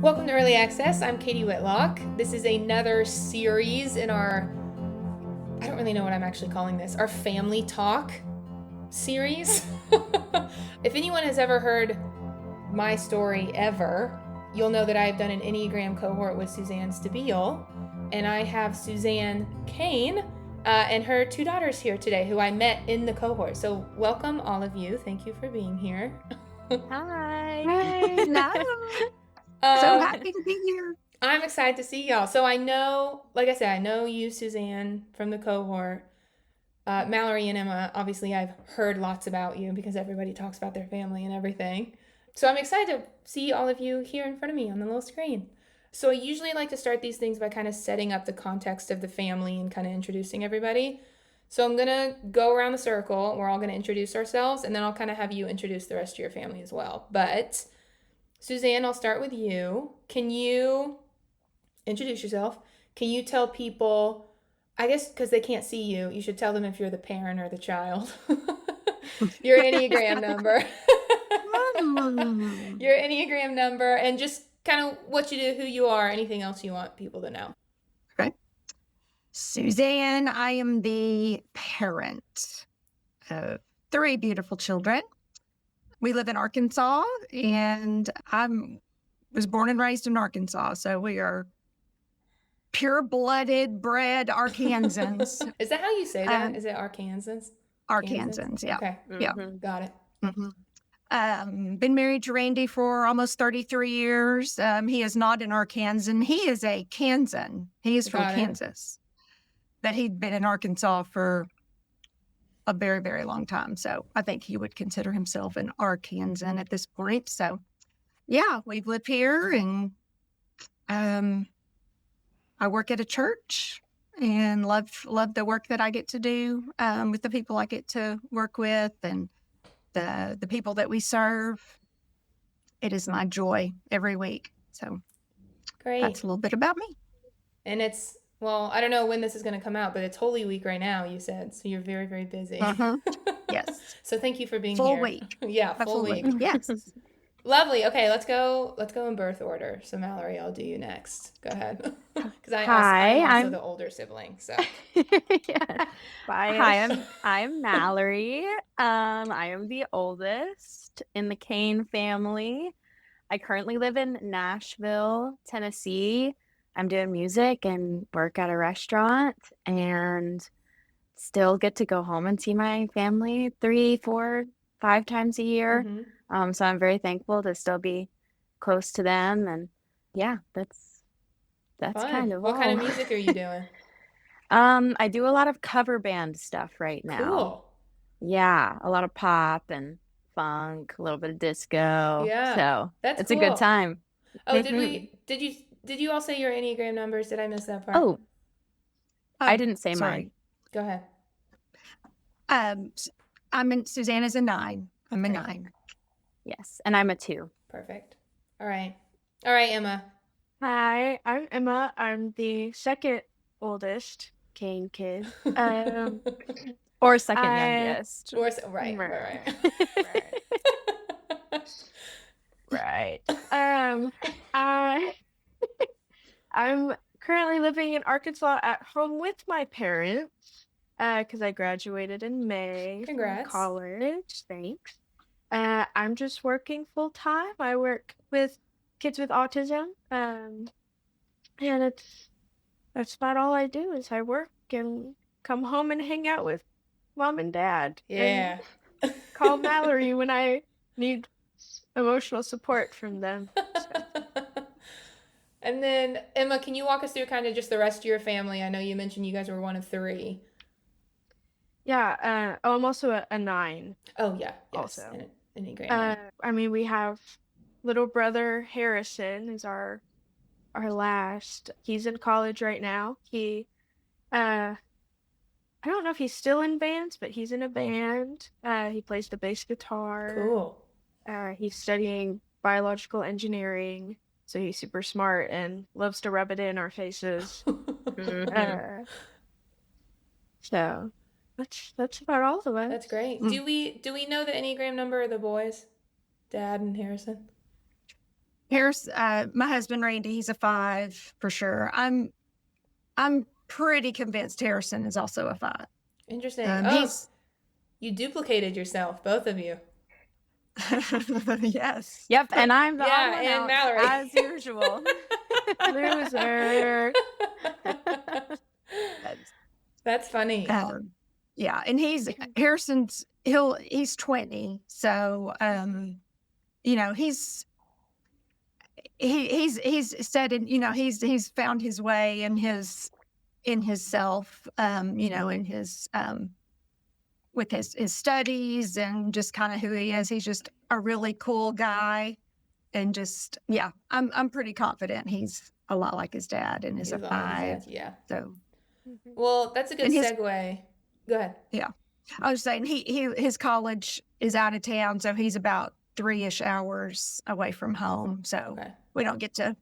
Welcome to Early Access. I'm Katie Whitlock. This is another series in our, I don't really know what I'm actually calling this, our family talk series. If anyone has ever heard my story ever, you'll know that I've done an Enneagram cohort with Suzanne Stabile, and I have Suzanne Kane and her two daughters here today who I met in the cohort. So welcome all of you. Thank you for being here. Hi. Hello. So happy to be here. I'm excited to see y'all. So I know, like I said, I know you, Suzanne, from the cohort. Mallory and Emma, obviously I've heard lots about you because everybody talks about their family and everything. So I'm excited to see all of you here in front of me on the little screen. So I usually like to start these things by kind of setting up the context of the family and kind of introducing everybody. So I'm going to go around the circle. We're all going to introduce ourselves, and then I'll kind of have you introduce the rest of your family as well. But Suzanne, I'll start with you. Can you introduce yourself? Can you tell people, I guess because they can't see you, you should tell them if you're the parent or the child. Your Enneagram number. Your Enneagram number, and just kind of what you do, who you are, anything else you want people to know. Okay. Suzanne, I am the parent of three beautiful children. We live in Arkansas, and I was born and raised in Arkansas, so we are pure-blooded, bred Arkansans. Is that how you say that? Is it Arkansans? Arkansans, yeah. Okay. Yeah. Got it. Been married to Randy for almost 33 years. He is not an Arkansan. He is a Kansan. He is from Kansas. But he'd been in Arkansas for a very, very long time. So I think he would consider himself an Arkansan at this point. So yeah, we've lived here, and I work at a church and love the work that I get to do with the people I get to work with and the people that we serve. It is my joy every week. So great. That's a little bit about me. And it's, well, I don't know when this is going to come out, but it's Holy Week right now, you said. So you're very, very busy. Yes. So thank you for being full here. Week. Yeah, full week. Yes. Lovely. Okay, let's go in birth order. So Mallory, I'll do you next. Go ahead. Because I'm also the older sibling. So Yeah. Hi, I'm Mallory. I am the oldest in the Kane family. I currently live in Nashville, Tennessee. I'm doing music and work at a restaurant, and still get to go home and see my family 3, 4, 5 times a year. So I'm very thankful to still be close to them, and yeah, that's fun. kind of what kind of music are you doing? I do a lot of cover band stuff right now. Cool. Yeah, a lot of pop and funk, a little bit of disco. Yeah, so that's it's cool. a good time. Oh, did you all say your Enneagram numbers? Did I miss that part? Oh, I didn't say mine. Go ahead. Suzanne is a 9. I'm a 9. Yes, and I'm a 2. Perfect. All right, Emma. Hi, I'm Emma. I'm the second oldest Kane kid. Or second youngest. Right. Right. I'm currently living in Arkansas at home with my parents because I graduated in May. Congrats. From college. Thanks. I'm just working full time. I work with kids with autism, and that's about all I do is I work and come home and hang out with mom and dad. Yeah. And call Mallory when I need emotional support from them. And then, Emma, can you walk us through kind of just the rest of your family? I know you mentioned you guys were one of 3. Yeah, I'm also a 9. Oh, yeah. Yes. Also. Enneagram. We have little brother Harrison is our last. He's in college right now. He, I don't know if he's still in bands, but he's in a band. He plays the bass guitar. Cool. He's studying biological engineering, so he's super smart and loves to rub it in our faces. So that's about all of it. That's great. Do we know the Enneagram number of the boys, Dad and Harrison? Here's my husband Randy. He's a 5 for sure. I'm pretty convinced Harrison is also a 5. Interesting. You duplicated yourself, both of you. Yes. Yep, and I'm the odd one and out, Mallory. as usual. Loser. That's funny. Yeah, and he's 20, so he's said, and he's found his way in his self, in his with his studies and just kind of who he is. He's just a really cool guy, and just I'm pretty confident he's a lot like his dad and is a 5. Yeah. So, well, that's a good segue. Go ahead. Yeah, I was saying his college is out of town, so he's about 3-ish hours away from home. So we don't get to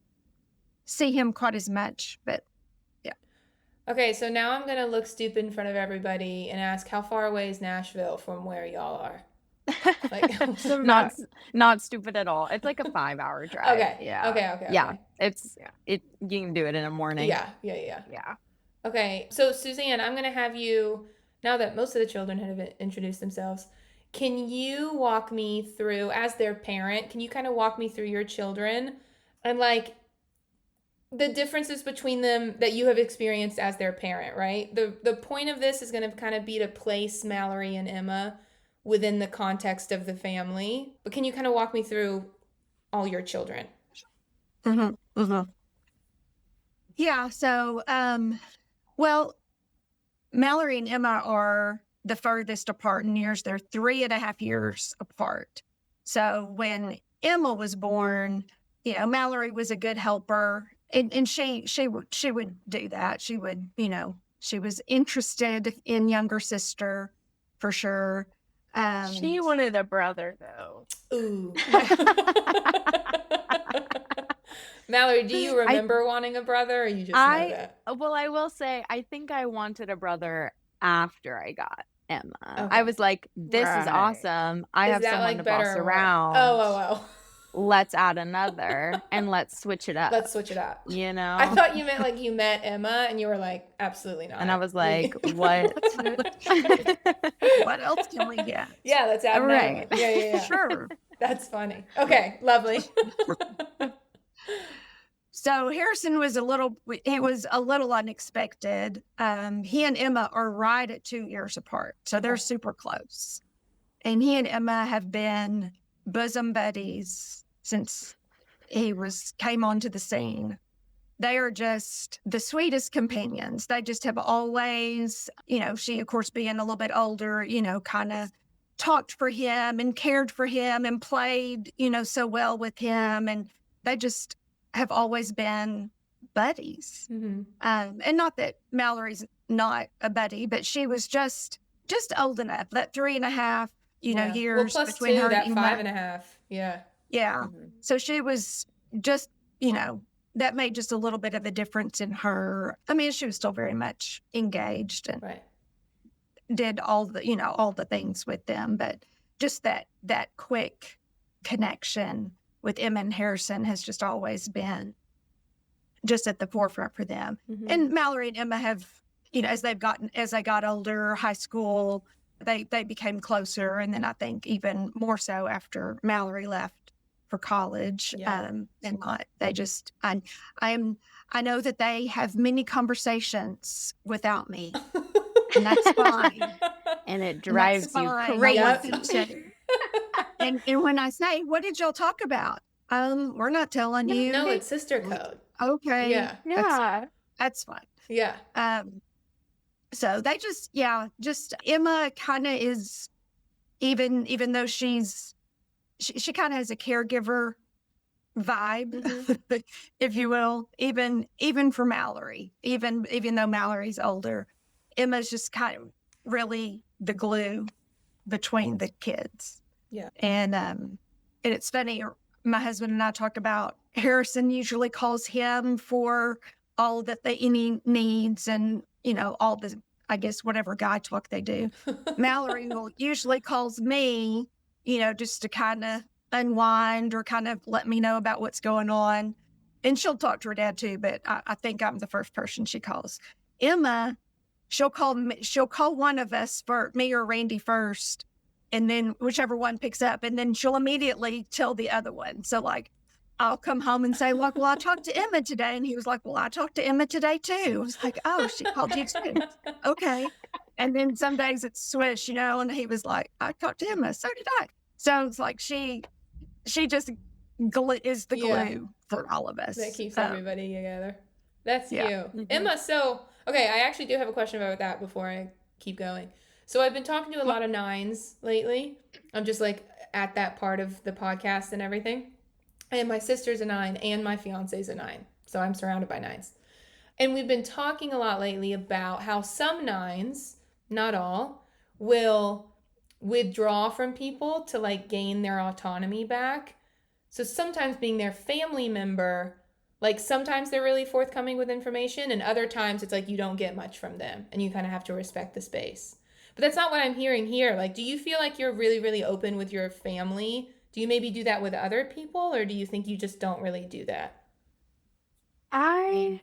see him quite as much, but yeah. Okay, so now I'm going to look stupid in front of everybody and ask, how far away is Nashville from where y'all are? Like, not stupid at all. It's like a 5-hour drive. Okay. Yeah. Okay. Yeah. You can do it in a morning. Yeah. Okay. So Suzanne, I'm going to have you, now that most of the children have introduced themselves, can you walk me through, as their parent, can you kind of walk me through your children and like the differences between them that you have experienced as their parent, right? The point of this is going to kind of be to place Mallory and Emma within the context of the family. But can you kind of walk me through all your children? Yeah. So, well, Mallory and Emma are the furthest apart in years. They're 3.5 years apart. So when Emma was born, Mallory was a good helper, and she would do that. She would, she was interested in younger sister for sure. She wanted a brother, though. Ooh. Mallory, do you remember wanting a brother, or you just know that? Well, I will say, I think I wanted a brother after I got Emma. Okay. I was like, this is awesome. I have someone to boss around. Oh. Let's add another and let's switch it up. I thought you meant like you met Emma and you were like, absolutely not. And I was like, what? What else can we get? Yeah, let's add right. Yeah. Sure. That's funny. Okay, lovely. So Harrison was a little unexpected. He and Emma are right at 2 years apart. So they're super close. And he and Emma have been bosom buddies since he came onto the scene. They are just the sweetest companions. They just have always, she of course being a little bit older, kind of talked for him and cared for him and played, so well with him. And they just have always been buddies. Mm-hmm. And not that Mallory's not a buddy, but she was just old enough, that 3.5, years plus between her that and 5.5. Yeah. Mm-hmm. So she was just, that made just a little bit of a difference in her. I mean, she was still very much engaged and did all the things with them, but just that quick connection with Emma and Harrison has just always been just at the forefront for them. Mm-hmm. And Mallory and Emma have, as they got older, high school, they became closer. And then I think even more so after Mallory left for college. And they just, I know that they have many conversations without me, and that's fine. And it drives you crazy. And when I say, what did y'all talk about? We're not telling you. No, it's sister code. Okay. Yeah. That's fine. Yeah. So they just Emma kind of is, even though she kind of has a caregiver vibe, mm-hmm. if you will, even for Mallory, even though Mallory's older, Emma's just kind of really the glue between the kids. Yeah. And it's funny, my husband and I talk about Harrison usually calls him for all that any needs and, all the, I guess, whatever guy talk they do. Mallory will usually calls me, just to kind of unwind or kind of let me know about what's going on. And she'll talk to her dad too, but I think I'm the first person she calls. Emma, she'll call one of us, for me or Randy first, and then whichever one picks up, and then she'll immediately tell the other one. So like, I'll come home and say, like, well, I talked to Emma today. And he was like, well, I talked to Emma today too. I was like, oh, she called you too. Okay. And then some days it's swish, and he was like, I talked to Emma. So did I. So it's like, she just is the glue for all of us. That keeps everybody together. That's cute. Mm-hmm. Emma, so, okay, I actually do have a question about that before I keep going. So I've been talking to a lot of nines lately. I'm just like at that part of the podcast and everything. And my sister's a 9 and my fiance's a 9. So I'm surrounded by 9s. And we've been talking a lot lately about how some 9s, not all, will withdraw from people to like gain their autonomy back. So sometimes being their family member, like sometimes they're really forthcoming with information, and other times it's like you don't get much from them and you kind of have to respect the space. But that's not what I'm hearing here. Like, do you feel like you're really, really open with your family? Do you maybe do that with other people, or do you think you just don't really do that? I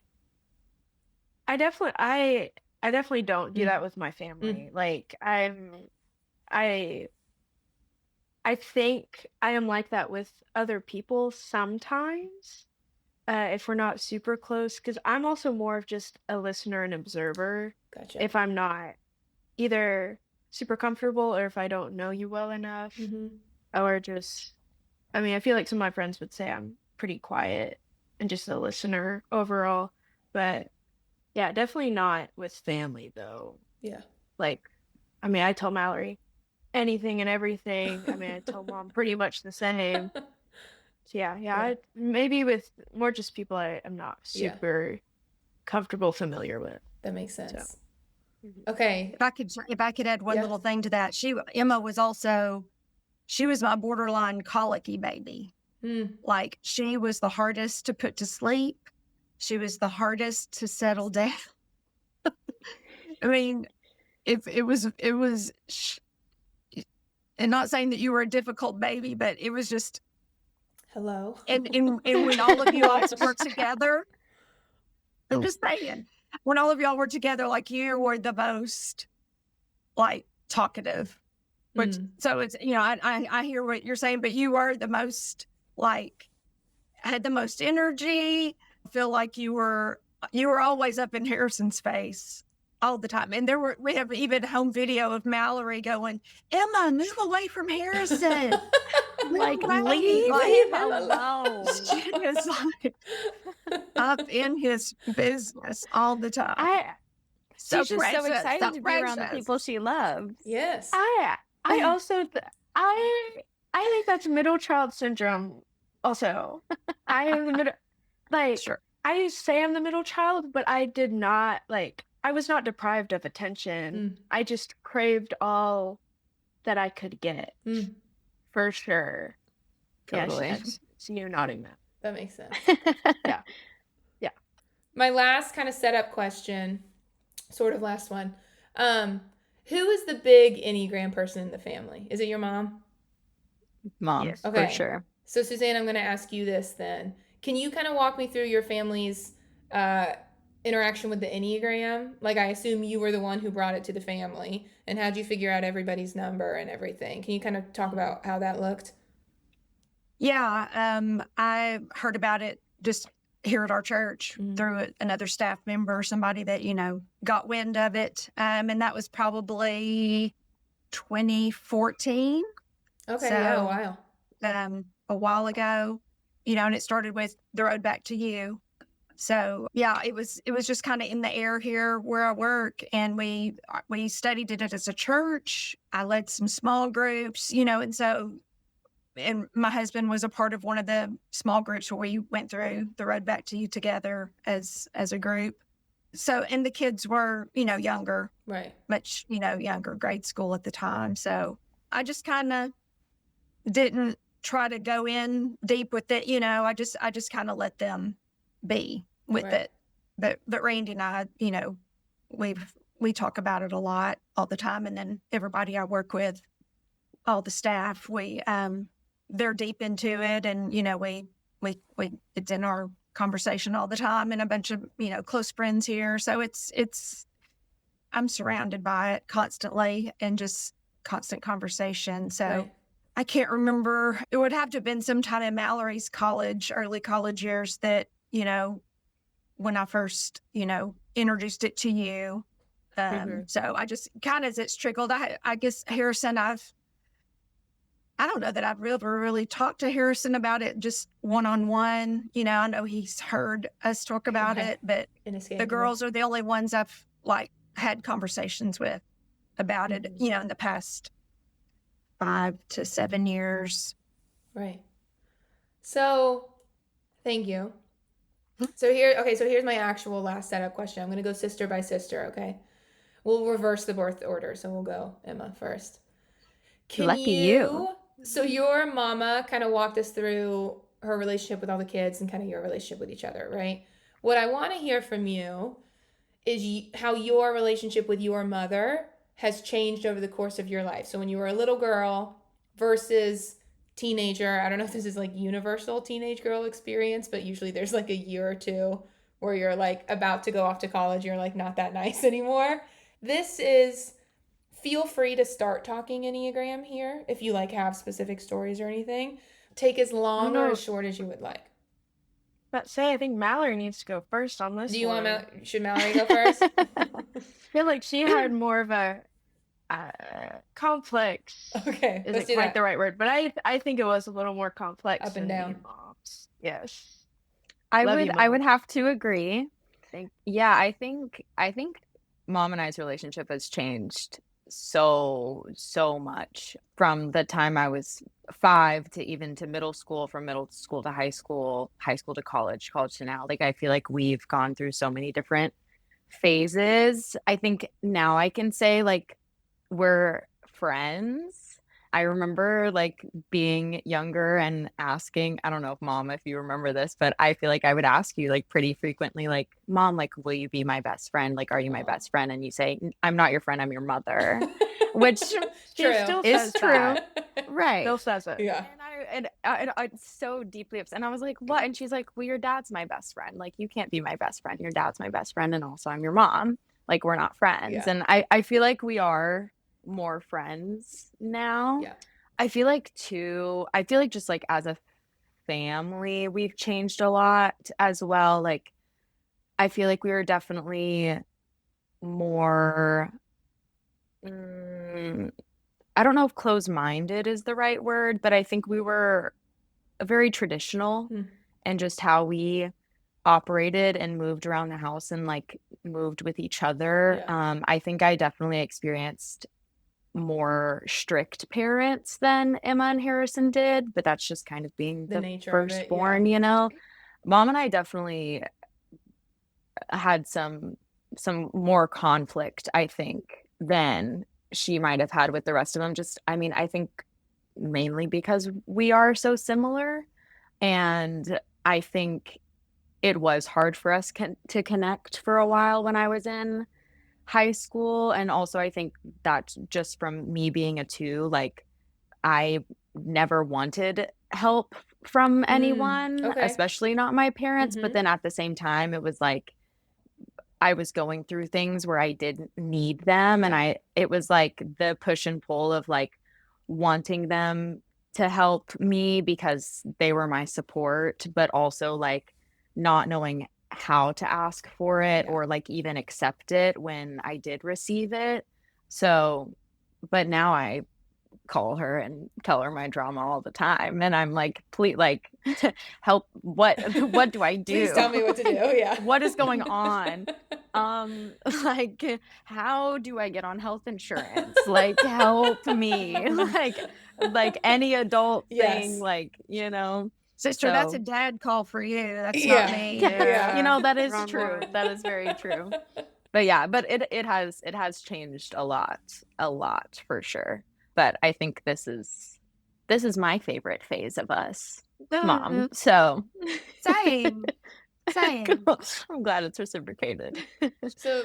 definitely don't do that with my family. Like I think I am like that with other people sometimes, if we're not super close, because I'm also more of just a listener and observer. Gotcha. If I'm not either super comfortable or if I don't know you well enough, or just, I feel like some of my friends would say I'm pretty quiet and just a listener overall, but yeah, definitely not with family though. Yeah. Like, I tell Mallory anything and everything. I tell Mom pretty much the same. So yeah. Maybe with more just people I'm not super comfortable, familiar with. That makes sense. So. Okay. If I could add one little thing to that, Emma was my borderline colicky baby. Like, she was the hardest to put to sleep. She was the hardest to settle down. It was, and not saying that you were a difficult baby, but it was just. Hello. And when all of you all were together, I'm just saying, when all of y'all were together, like, you were the most, like, talkative. Which, so it's, I hear what you're saying, but you were the most, like, had the most energy. I feel like you were always up in Harrison's face all the time. And we have even home video of Mallory going, Emma, move away from Harrison. Like, leave him alone. She is like up in his business all the time. She's just so excited to be around the people she loves. Yes. I also, I think that's middle child syndrome also. I am the middle, like, sure. I say I'm the middle child, but I did not, like, I was not deprived of attention. I just craved all that I could get. For sure. Totally. Yeah, see you nodding that. That makes sense. Yeah. My last kind of setup question, sort of last one. Who is the big Enneagram person in the family? Is it your mom? Mom, yes. Okay. For sure. So Suzanne, I'm going to ask you this then. Can you kind of walk me through your family's interaction with the Enneagram? Like, I assume you were the one who brought it to the family, and how'd you figure out everybody's number and everything? Can you kind of talk about how that looked? Yeah, I heard about it just here at our church through another staff member, somebody that, got wind of it. And that was probably 2014. Okay, so, yeah, a while. A while ago, and it started with The Road Back to You. So yeah, it was just kind of in the air here where I work, and we studied it as a church. I led some small groups, and my husband was a part of one of the small groups where we went through The Road Back to You together as a group. So, and the kids were, younger, right? Much, younger, grade school at the time. So I just kind of didn't try to go in deep with it. I just kind of let them be with it. But Randy and I, we talk about it a lot all the time. And then everybody I work with, all the staff, we they're deep into it, and we it's in our conversation all the time, and a bunch of close friends here, so it's I'm surrounded by it constantly and just constant conversation. So Right. I can't remember. It would have to have been sometime in Mallory's early college years that, when I first, introduced it to you. So I just kind of, as it's trickled, I guess Harrison, I don't know that I've really talked to Harrison about it just one-on-one. I know he's heard us talk about Okay. it, but the girls are the only ones I've had conversations with about it, in the past 5 to 7 years. Right. So, thank you. So here's my actual last setup question. I'm going to go sister by sister, okay? We'll reverse the birth order, so we'll go Emma first. Lucky you. So your mama kind of walked us through her relationship with all the kids and kind of your relationship with each other, right? What I want to hear from you is how your relationship with your mother has changed over the course of your life. So when you were a little girl versus teenager, I don't know if this is universal teenage girl experience, but usually there's a year or two where you're about to go off to college, you're not that nice anymore. This is, feel free to start talking Enneagram here if you have specific stories or anything. Take as long or as short as you would like. But I think Mallory needs to go first on this. Do you want should Mallory go first? I feel like she had more of a complex. Okay, let's do quite that. the right word, but I think it was a little more complex. Up and down. Moms. Yes. I Love you, would Mom. have to agree. I think Mom and I's relationship has changed so much from the time I was 5 to even to middle school, from middle school to high school to college to now. I feel like we've gone through so many different phases. I think now I can say we're friends. I remember being younger and asking, I don't know if Mom, if you remember this, but I feel like I would ask you pretty frequently, Mom, will you be my best friend? Are you my best friend? And you say, I'm not your friend, I'm your mother, which still is true. That. Right. Still says it. Yeah. And I so deeply upset. And I was like, what? And she's like, well, your dad's my best friend. You can't be my best friend. Your dad's my best friend. And also I'm your mom. We're not friends. Yeah. And I feel like we are more friends now. Yeah. I feel like just as a family, we've changed a lot as well. I feel like we were definitely more, I don't know if closed-minded is the right word, but I think we were very traditional and just how we operated and moved around the house and moved with each other. Yeah. I think I definitely experienced more strict parents than Emma and Harrison did, but that's just kind of being the firstborn, Mom and I definitely had some more conflict, I think, than she might have had with the rest of them. I think mainly because we are so similar, and I think it was hard for us to connect for a while when I was in high school. And also I think that just from me being a 2, I never wanted help from anyone, especially not my parents. But then at the same time, it was I was going through things where I didn't need them. And it was the push and pull of wanting them to help me because they were my support, but also not knowing how to ask for it or even accept it when I did receive it. So, but now I call her and tell her my drama all the time, and I'm please, help, what do I do? Please tell me what to do. Yeah. What is going on? How do I get on health insurance? Help me. Any adult thing, Sister, So- that's a dad call for you. That's Yeah. not me. Yeah. that is Wrong true. one. That is very true. But it has changed a lot for sure. But I think this is my favorite phase of us, Mom. So Same. I'm glad it's reciprocated. So,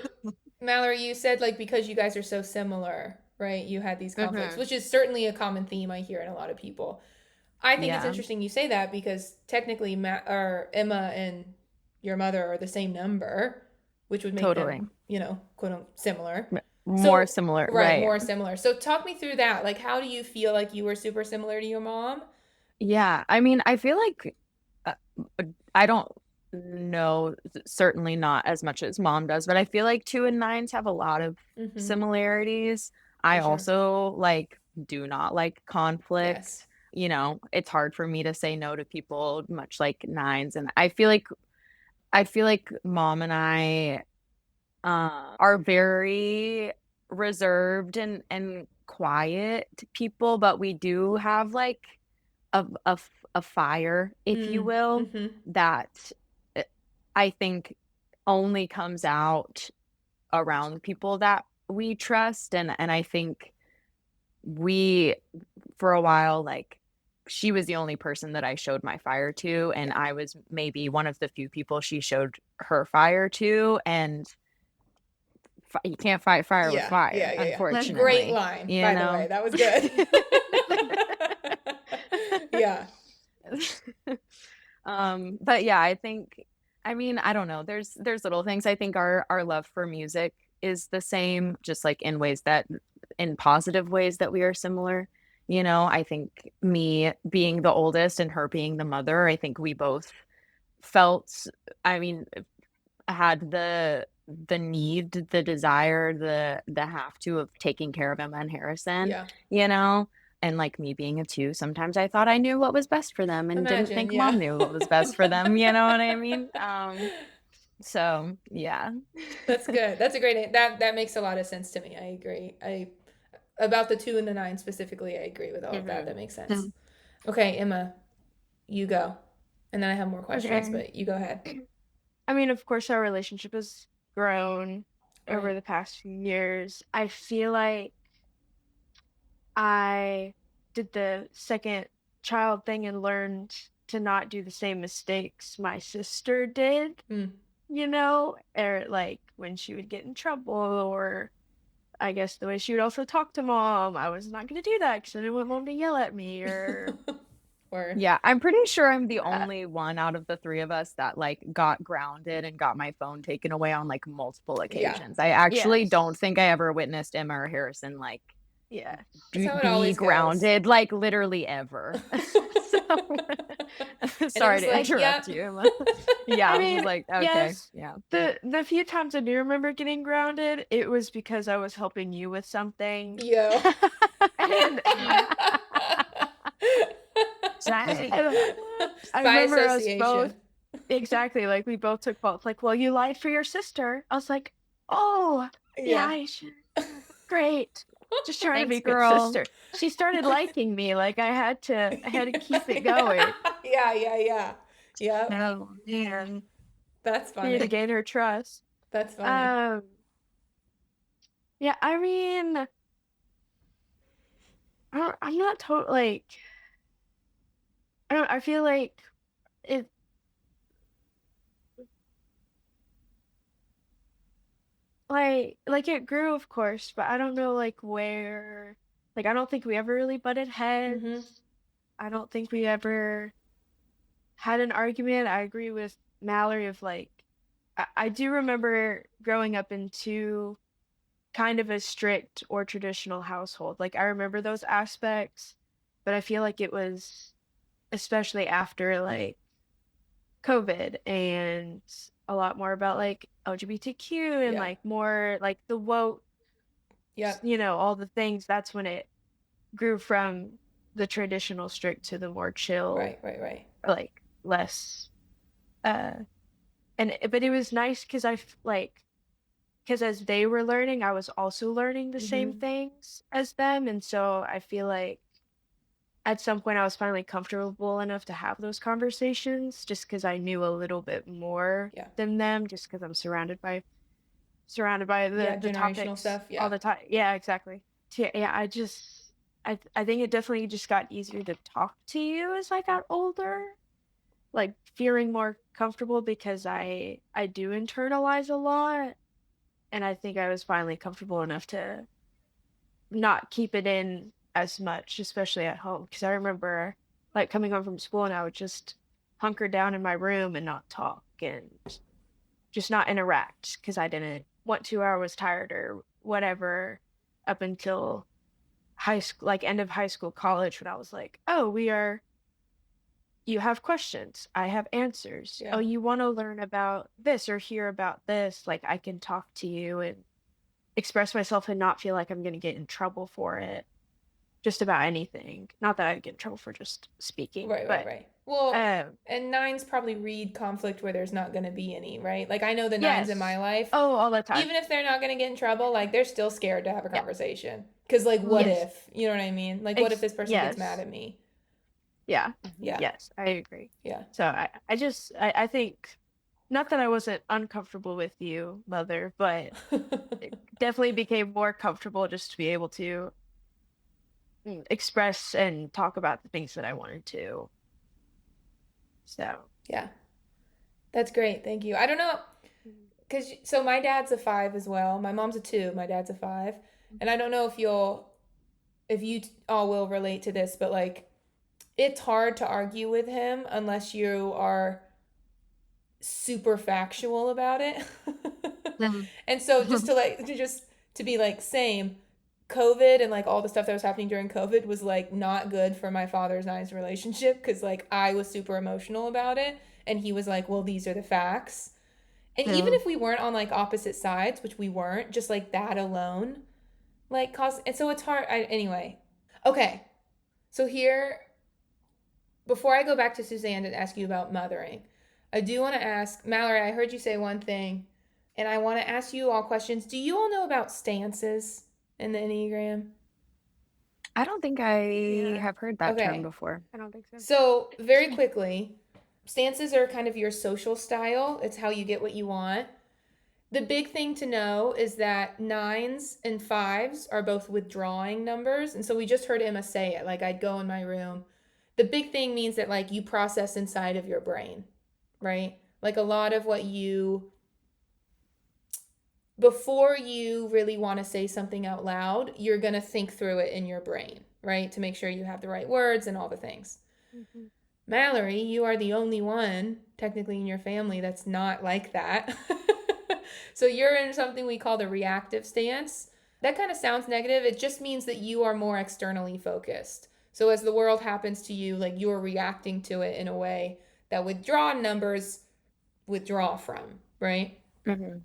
Mallory, you said because you guys are so similar, right? You had these conflicts, which is certainly a common theme I hear in a lot of people. I think it's Yeah, interesting you say that because technically Emma and your mother are the same number, which would make them, totally. quote unquote similar. More So, similar, right, right? more similar. So talk me through that. Like, how do you feel like you were super similar to your mom? Yeah, I mean, I feel like uh, I don't know, certainly not as much as mom does, but I feel like 2 and 9s have a lot of Mm-hmm. similarities. I For sure. also do not like Yes. conflict. It's hard for me to say no to people, much like 9s, and I feel like mom and I are very reserved and quiet people, but we do have like a fire, if you Mm. will, Mm-hmm. that uh, I think only comes out around the people that we trust. And I think we, for a while, she was the only person that I showed my fire to, and Yeah. I was maybe one of the few people she showed her fire to. And you can't fight fire with Yeah. fire, Yeah. Yeah. Yeah. Great unfortunately, line, you by the way. know? That was good. Yeah. But yeah, I mean, I don't know. There's little things. I think our love for music is the same, just like in positive ways that we are similar. I think me being the oldest and her being the mother, I think we both felt, I mean, had the need, the desire, the have to of taking care of Emma and Harrison, Yeah. you know? And like me being a 2, sometimes I thought I knew what was best for them and didn't Imagine. think Yeah. mom knew what was best for them, you know what I mean? So yeah. That's good. That's a great that makes a lot of sense to me. I agree. I about the 2 and the 9 specifically, I agree with all of that. Hmm. That makes sense. Okay, Emma, you go. And then I have more questions, Okay. but you go ahead. I mean, of course, our relationship has grown over Right. the past few years. I feel like I did the second child thing and learned to not do the same mistakes my sister did, Mm. or like when she would get in trouble, or I guess the way she would also talk to mom. I was not going to do that because I didn't want mom to yell at me or. Word. Yeah, I'm pretty sure I'm the Uh, only one out of the 3 of us that got grounded and got my phone taken away on multiple Yeah. occasions. I actually yes. don't think I ever witnessed Emma or Harrison Yeah. That's how it be always goes. grounded, literally ever. So And it sorry was to like, interrupt yep. you, Emma. Yeah, I I was just mean, like, okay, yes, yeah. the few times I do remember getting grounded, it was because I was helping you with something. Yo. And Dang. I By remember us both, association. exactly, like we both took fault. Like, well, you lied for your sister. I was like, oh, yeah, Yeah. I should. Great. Just trying to be Thanks, a good girl. sister. She started liking me. Like I had to keep it going. Yeah, yeah, yeah. Yep. Oh, man. That's Need to funny. gain her trust. That's funny. Um, yeah, I mean, I'm not I feel like it, it grew, of course, but I don't know, where, I don't think we ever really butted Mm-hmm. heads. I don't think we ever had an argument. I agree with Mallory of I do remember growing up into kind of a strict or traditional household. Like I remember those aspects, but I feel like it was especially after COVID and a lot more about LGBTQ and Yeah. more the woke, Yep. all the things. That's when it grew from the traditional strict to the more chill, Right, right, right. less. Uh, but it was nice because because as they were learning, I was also learning the same Mm-hmm. things as them, and so I feel like at some point I was finally comfortable enough to have those conversations just because I knew a little bit more Yeah. than them, just because I'm surrounded by Yeah, the generational topics stuff. all Yeah. the time. Yeah, exactly. So, yeah, I think it definitely just got easier to talk to you as I got older, feeling more comfortable because I do internalize a lot, and I think I was finally comfortable enough to not keep it in as much, especially at home. Because I remember like coming home from school and I would just hunker down in my room and not talk and just not interact because I didn't want to or I was tired or whatever up until high school, like end of high school, college, when I was like, oh, you have questions, I have answers. Yeah. Oh, you want to learn about this or hear about this, like I can talk to you and express myself and not feel like I'm going to get in trouble for it. Just about anything. Not that I'd get in trouble for just speaking. Right. Well, and nines probably read conflict where there's not going to be any, right? Like I know the nines in my life. Oh, all the time. Even if they're not going to get in trouble, like they're still scared to have a conversation. Because like, what if? You know what I mean? Like, what if this person gets mad at me? Yeah. Yes, I agree. Yeah. So I think, not that I wasn't uncomfortable with you, Mother, but it definitely became more comfortable just to be able to express and talk about the things that I wanted to. So yeah, that's great. Thank you. I don't know, so my dad's a 5 as well. My mom's a 2. My dad's a 5, and I don't know if you all will relate to this, but like, it's hard to argue with him unless you are super factual about it. And so just to be like, same. COVID and like all the stuff that was happening during COVID was like not good for my father's and I's relationship because like I was super emotional about it and he was like, well, these are the facts. And even if we weren't on like opposite sides, which we weren't, just like that alone like caused, and so it's hard. Anyway. Okay. So here, before I go back to Suzanne and ask you about mothering, I do want to ask, Mallory, I heard you say one thing and I want to ask you all questions. Do you all know about stances in the Enneagram? I don't think I have heard that term before. I don't think so. So very quickly, stances are kind of your social style. It's how you get what you want. The big thing to know is that 9s and 5s are both withdrawing numbers. And so we just heard Emma say it, like I'd go in my room. The big thing means that like you process inside of your brain, right? Like a lot of what before you really want to say something out loud, you're going to think through it in your brain, right? To make sure you have the right words and all the things. Mm-hmm. Mallory, you are the only one technically in your family that's not like that. So you're in something we call the reactive stance. That kind of sounds negative. It just means that you are more externally focused. So as the world happens to you, like you're reacting to it in a way that withdrawn numbers withdraw from, right? Mm-hmm.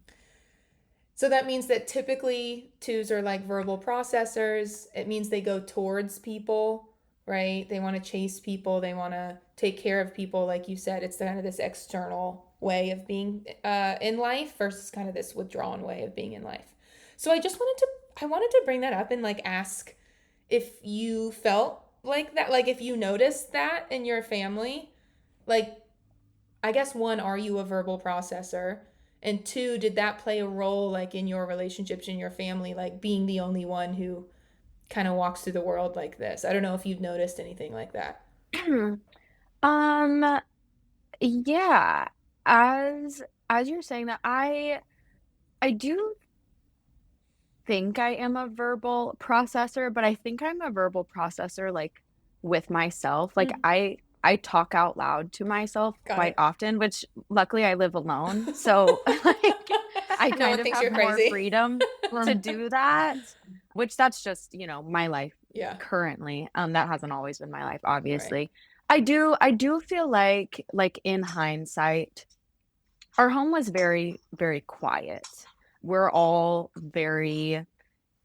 So that means that typically 2s are like verbal processors. It means they go towards people, right? They want to chase people. They want to take care of people. Like you said, it's kind of this external way of being in life versus kind of this withdrawn way of being in life. So I wanted to bring that up and like ask if you felt like that, like if you noticed that in your family. Like, I guess 1, are you a verbal processor? And 2, did that play a role like in your relationships in your family, like being the only one who kind of walks through the world like this? I don't know if you've noticed anything like that. Yeah. As you're saying that, I do think I am a verbal processor, but I think I'm a verbal processor like with myself. Like I talk out loud to myself quite often, which luckily I live alone. So like I kind of have more freedom to do that, which that's just, my life currently. That hasn't always been my life, obviously. Right. I do feel like in hindsight, our home was very, very quiet. We're all very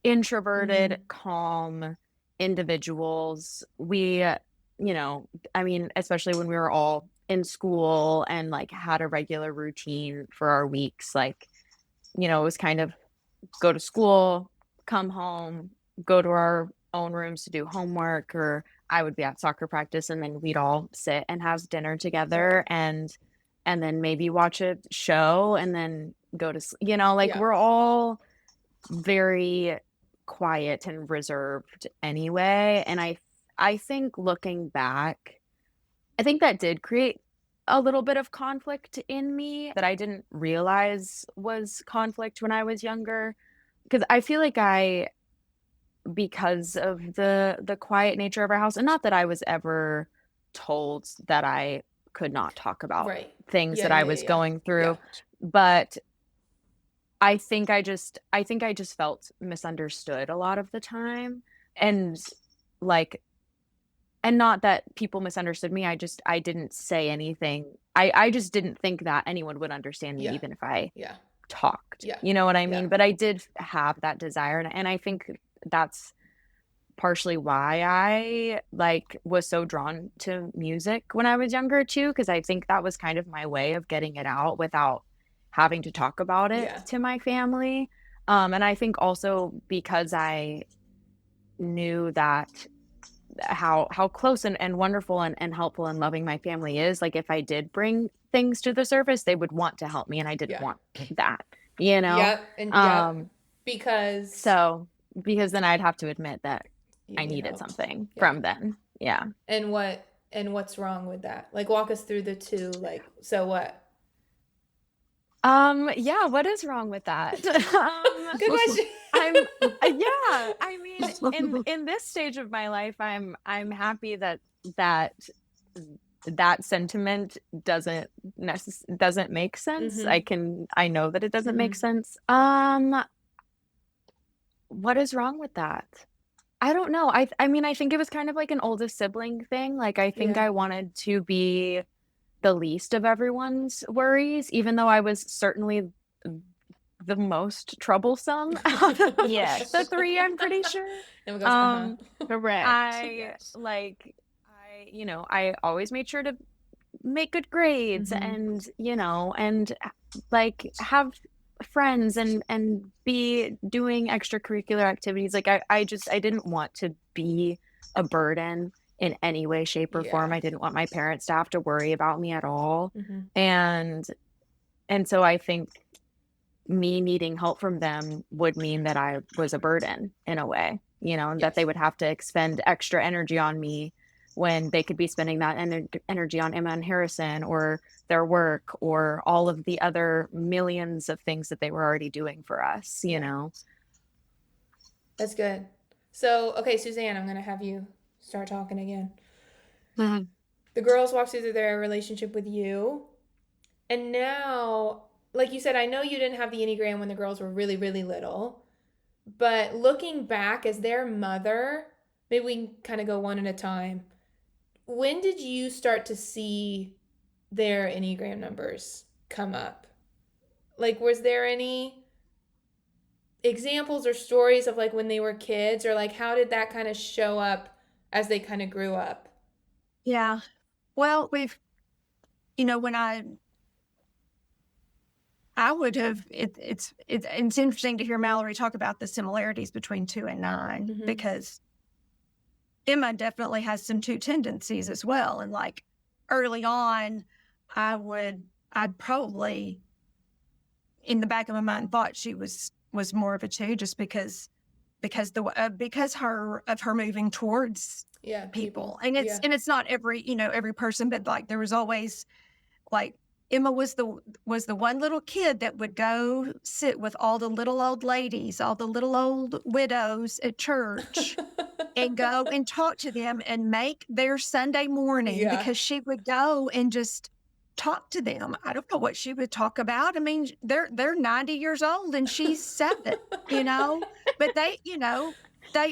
introverted, calm individuals. We, especially when we were all in school and like had a regular routine for our weeks, like, it was kind of go to school, come home, go to our own rooms to do homework, or I would be at soccer practice and then we'd all sit and have dinner together and then maybe watch a show and then go to, we're all very quiet and reserved anyway. And I think looking back, I think that did create a little bit of conflict in me that I didn't realize was conflict when I was younger. Because I feel like because of the quiet nature of our house, and not that I was ever told that I could not talk about Right. things Yeah, that I yeah, was yeah. going through. Yeah. But I think I just felt misunderstood a lot of the time. And like, and not that people misunderstood me. I didn't say anything. I just didn't think that anyone would understand me, Yeah. even if I Yeah. talked. Yeah. You know what I Yeah. mean? But I did have that desire, and I think that's partially why I like was so drawn to music when I was younger too, because I think that was kind of my way of getting it out without having to talk about it Yeah. to my family. And I think also because I knew that how close and wonderful and helpful and loving my family is, like if I did bring things to the surface, they would want to help me, and I didn't Yeah. want that, you know? Yep. And yep. Because So because then I'd have to admit that you I need needed help. something Yeah. from them. Yeah. And what's wrong with that? Like walk us through the two, like, so what? Yeah, what is wrong with that? Good question. Yeah, I mean, in this stage of my life, I'm happy that that sentiment doesn't make sense. I know that it doesn't make sense. What is wrong with that? I don't know. I mean, I think it was kind of like an oldest sibling thing. Like I think Yeah. I wanted to be the least of everyone's worries, even though I was certainly the most troublesome out of Yes. the three, I'm pretty sure. And we go, Correct. I always made sure to make good grades and, and like have friends and be doing extracurricular activities. Like I didn't want to be a burden in any way, shape, or form. Yeah. I didn't want my parents to have to worry about me at all. Mm-hmm. And so I think me needing help from them would mean that I was a burden in a way, and that they would have to expend extra energy on me when they could be spending that energy on Emma and Harrison or their work or all of the other millions of things that they were already doing for us, That's good. So, okay, Suzanne, I'm going to have you start talking again. Mm-hmm. The girls walked through their relationship with you. And now, like you said, I know you didn't have the Enneagram when the girls were really, really little. But looking back as their mother, maybe we can kind of go one at a time. When did you start to see their Enneagram numbers come up? Like, was there any examples or stories of like when they were kids, or like how did that kind of show up as they kind of grew up? Yeah. Well, when I would have, it's interesting to hear Mallory talk about the similarities between 2 and 9 because Emma definitely has some 2 tendencies as well. And like early on, I'd probably in the back of my mind thought she was more of a 2 just because her moving towards people. And it's not every person, but like there was always like Emma was the one little kid that would go sit with all the little old ladies, all the little old widows at church and go and talk to them and make their Sunday morning because she would go and just talk to them. I don't know what she would talk about. I mean, they're 90 years old and she's 7, but they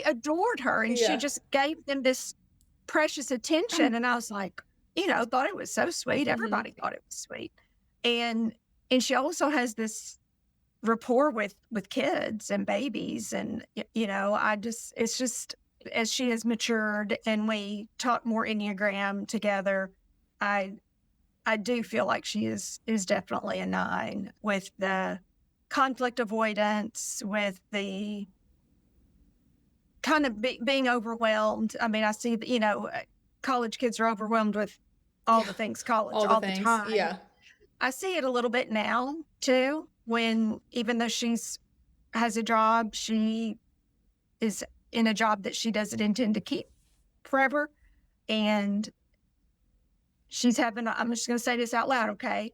adored her and she just gave them this precious attention. And I was like, thought it was so sweet. Everybody thought it was sweet. And she also has this rapport with kids and babies. And, it's just, as she has matured and we talk more Enneagram together, I do feel like she is definitely a 9 with the conflict avoidance, with the kind of being overwhelmed. I mean, I see that, college kids are overwhelmed with all the things college all the time. Yeah. I see it a little bit now too, when even though has a job, she is in a job that she doesn't intend to keep forever. And she's having, I'm just going to say this out loud, okay?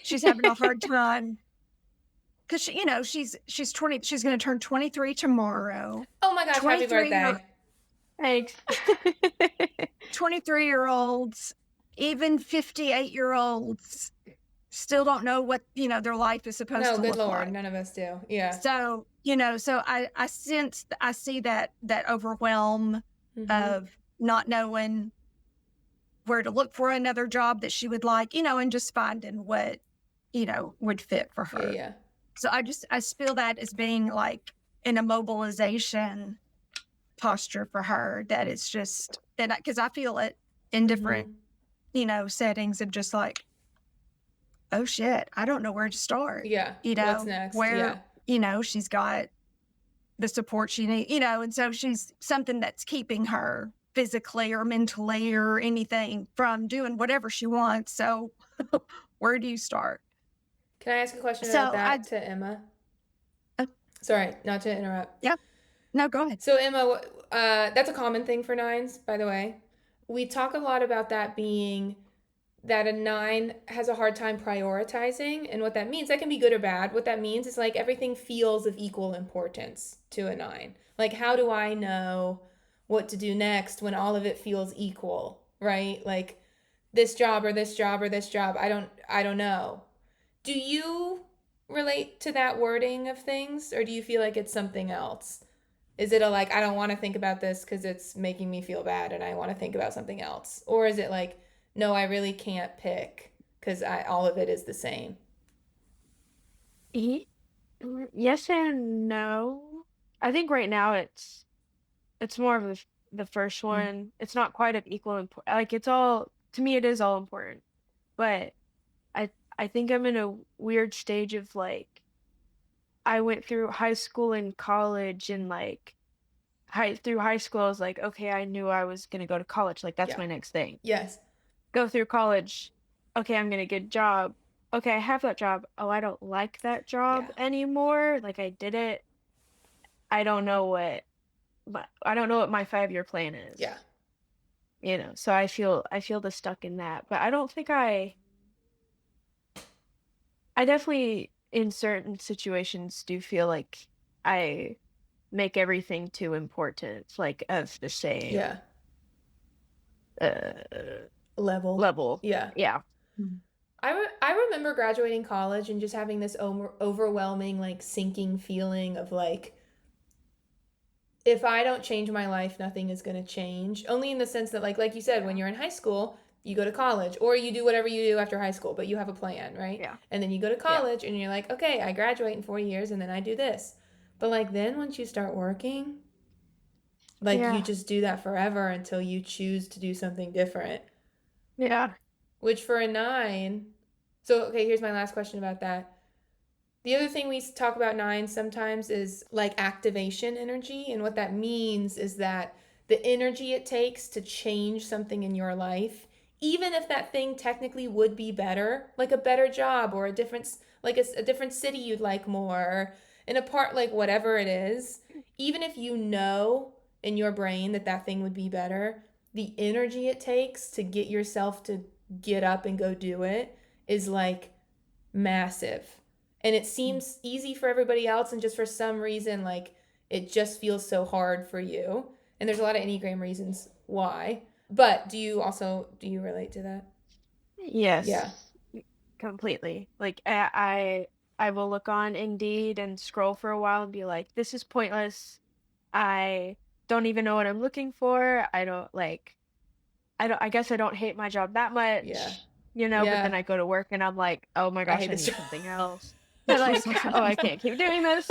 She's having a hard time because she's 20, she's going to turn 23 tomorrow. Oh my gosh, happy birthday. Thanks. 23-year-olds, even 58-year-olds still don't know what, their life is supposed No, to good look Lord, like. none of us do. Yeah. So, I see that overwhelm of not knowing where to look for another job that she would like, and just finding what, would fit for her. Yeah. So I feel that as being like an immobilization posture for her, that it's just, and because I feel it in different, settings of just like, oh shit, I don't know where to start. Yeah. What's next? Where, she's got the support she needs, and so she's something that's keeping her physically or mentally or anything from doing whatever she wants. So where do you start? Can I ask a question about that to Emma? Sorry, not to interrupt. Yeah. No, go ahead. So Emma, that's a common thing for 9s, by the way. We talk a lot about that being that a 9 has a hard time prioritizing, and what that means, that can be good or bad. What that means is like everything feels of equal importance to a 9. Like, how do I know what to do next when all of it feels equal, right? Like this job or this job or this job, I don't know. Do you relate to that wording of things, or do you feel like it's something else? Is it I don't want to think about this because it's making me feel bad and I want to think about something else? Or is it like, no, I really can't pick because all of it is the same? Yes and no. I think right now it's more of the first one. It's not quite of equal importance. Like it's all, to me, it is all important. But I think I'm in a weird stage of like, I went through high school and college, and like through high school, I was like, okay, I knew I was gonna go to college. Like that's my next thing. Yes. Go through college. Okay, I'm gonna get a job. Okay, I have that job. Oh, I don't like that job anymore. Like I did it. I don't know what my 5-year plan is. Yeah. So I feel the stuck in that. But I don't think I definitely in certain situations do feel like I make everything too important, like of the same level. Yeah. I remember graduating college and just having this overwhelming, like, sinking feeling of like, if I don't change my life, nothing is going to change. Only in the sense that like you said, when you're in high school, you go to college or you do whatever you do after high school, but you have a plan, right? Yeah. And then you go to college and you're like, okay, I graduate in 4 years and then I do this. But like then once you start working, like you just do that forever until you choose to do something different. Yeah. Which for a 9, so okay, here's my last question about that. The other thing we talk about 9 sometimes is like activation energy. And what that means is that the energy it takes to change something in your life, even if that thing technically would be better, like a better job or a different city you'd like more, in a part, like whatever it is, even if you know in your brain that thing would be better, the energy it takes to get yourself to get up and go do it is like massive. And it seems easy for everybody else, and just for some reason, like, it just feels so hard for you. And there's a lot of Enneagram reasons why. But do you relate to that? Yes. Yeah. Completely. Like, I will look on Indeed and scroll for a while and be like, this is pointless. I don't even know what I'm looking for. I guess I don't hate my job that much. Yeah. But then I go to work and I'm like, oh my gosh, I need something else. But like, oh, I can't keep doing this.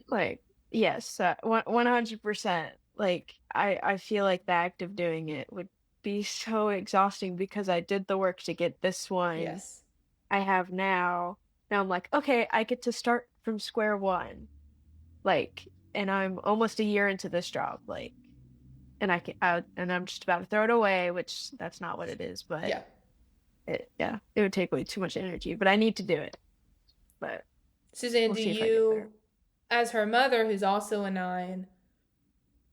Like, yes, 100%. Like, I feel like the act of doing it would be so exhausting because I did the work to get this one. Yes. I have now. Now I'm like, okay, I get to start from square one. Like, and I'm almost a year into this job. Like, and I'm just about to throw it away, which that's not what it is, but it would take way too much energy, but I need to do it. But Suzanne, do you, as her mother, who's also a 9,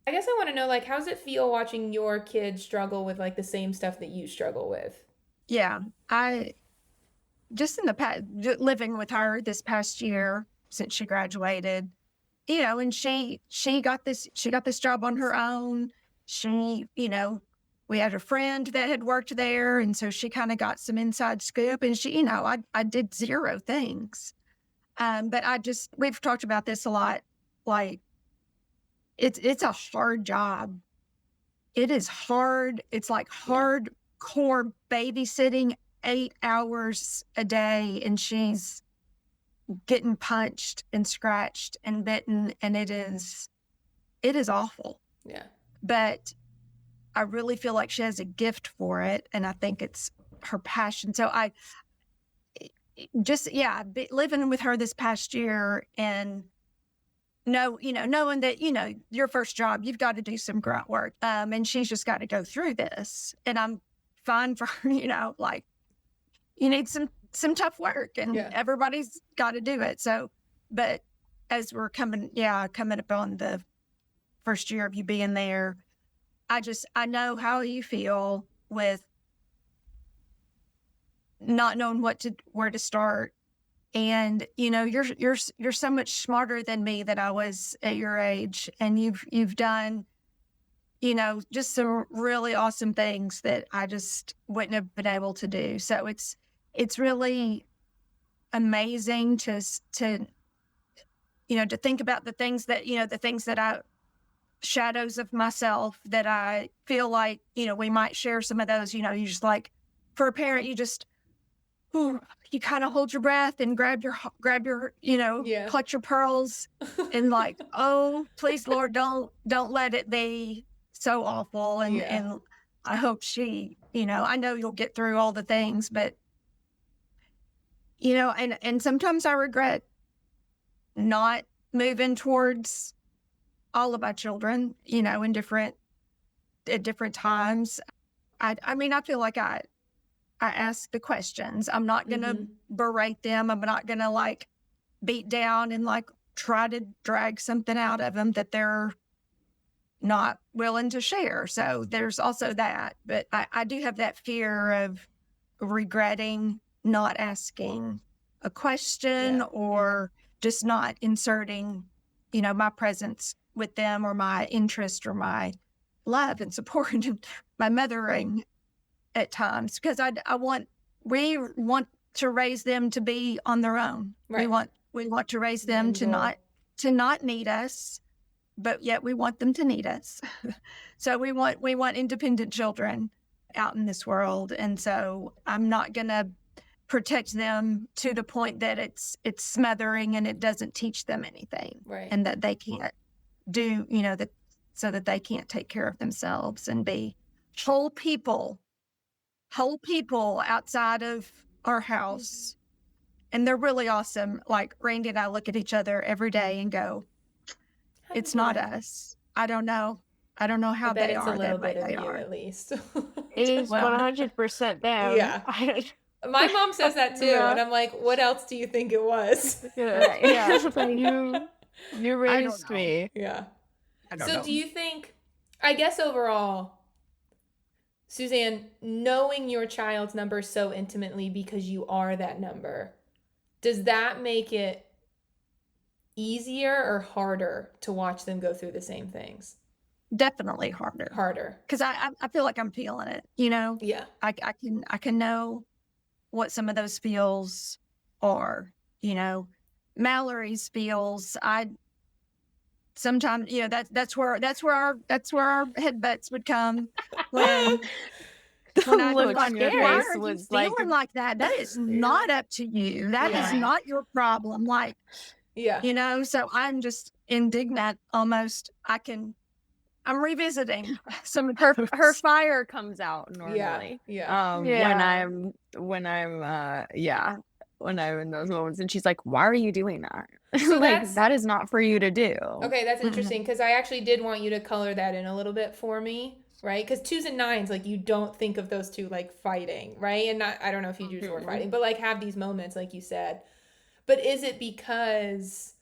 I guess I want to know, like, how does it feel watching your kids struggle with like the same stuff that you struggle with? Yeah, I just in the past, living with her this past year since she graduated, and she got this job on her own. she, we had a friend that had worked there. And so she kind of got some inside scoop, and she, I did 0 things. But we've talked about this a lot. Like, it's a hard job. It is hard. It's like hardcore babysitting 8 hours a day. And she's getting punched and scratched and bitten. And it is awful. Yeah. But I really feel like she has a gift for it. And I think it's her passion. So living with her this past year, and knowing that, your first job, you've got to do some grunt work. And she's just got to go through this. And I'm fine for her, like, you need some tough work, and everybody's got to do it. So, but as we're coming up on the first year of you being there, I know how you feel with not knowing where to start. And, you're so much smarter than me that I was at your age. And you've done, just some really awesome things that I just wouldn't have been able to do. So it's really amazing to think about the things that shadows of myself that I feel like, we might share some of those. You just, like, for a parent, you just, you kind of hold your breath and grab your clutch your pearls and, like, oh, please, Lord, don't let it be so awful. And I hope she, I know you'll get through all the things, but, and sometimes I regret not moving towards all of my children, at different times. I mean, I feel like I ask the questions. I'm not going to berate them. I'm not going to, like, beat down and, like, try to drag something out of them that they're not willing to share. So there's also that. But I do have that fear of regretting not asking a question or just not inserting, my presence with them, or my interest, or my love and support and my mothering at times, because we want to raise them to be on their own. Right. We want to raise them to not need us, but yet we want them to need us. So we want independent children out in this world. And so I'm not going to protect them to the point that it's smothering and it doesn't teach them anything. Right. And that they can't do, so that they can't take care of themselves and be whole people outside of our house. And they're really awesome. Like, Randy and I look at each other every day and go, it's not us. I don't know how they are. It's a little bit of you, at least. It is 100% them. Yeah. My mom says that too, and I'm like, what else do you think it was? You raised me. Yeah. I don't know. Do you think, I guess overall, Suzanne, knowing your child's number so intimately because you are that number, does that make it easier or harder to watch them go through the same things? Definitely harder. Harder. Because I feel like I'm feeling it, Yeah. I can know what some of those feels are, Mallory's feels. Sometimes, that's where our headbutts would come when I look on your why face are you was feeling like that? That is not up to you. That is not your problem. Like, so I'm just indignant almost. I'm revisiting some of her fire comes out normally. When I'm in those moments, and she's like, why are you doing that? So like, that is not for you to do. Okay, that's interesting, because I actually did want you to color that in a little bit for me, right? Because 2s and 9s, like, you don't think of those two like fighting, right? And I don't know if you use the word fighting, but like have these moments, like you said. But is it because,